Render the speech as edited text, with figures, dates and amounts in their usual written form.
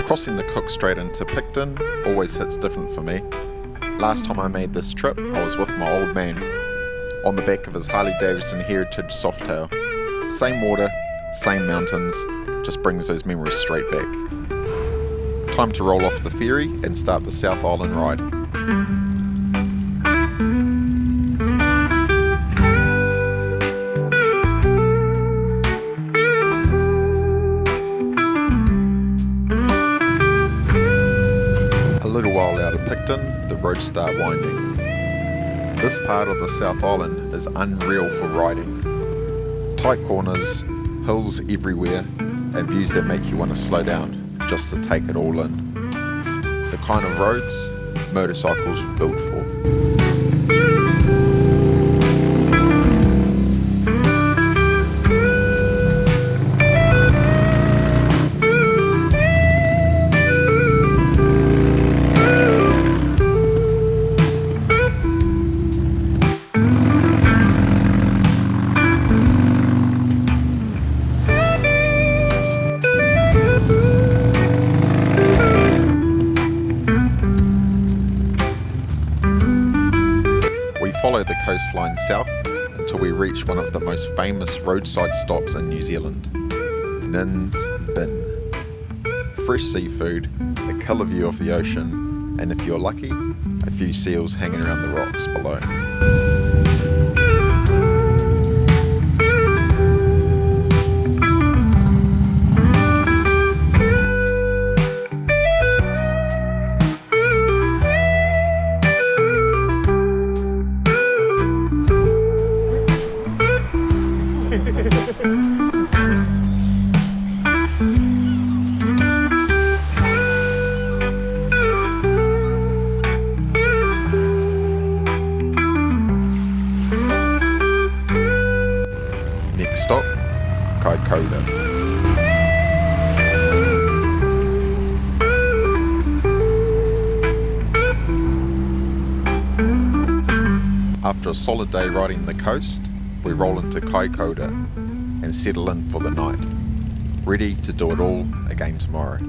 Crossing the Cook Strait into Picton always hits different for me. Last time I made this trip, I was with my old man, on the back of his Harley-Davidson Heritage Softail. Same water, same mountains, just brings those memories straight back. Time to roll off the ferry and start the South Island ride. A little while out of Picton, the roads start winding. This part of the South Island is unreal for riding. Tight corners, hills everywhere, and views that make you want to slow down just to take it all in. The kind of roads motorcycles were built for. Follow the coastline south until we reach one of the most famous roadside stops in New Zealand, Nin's Bin. Fresh seafood, a killer view of the ocean, and if you're lucky, a few seals hanging around the rocks below. Next stop, Kaikōura. After a solid day riding the coast, we roll into Kaikōura and settle in for the night, ready to do it all again tomorrow.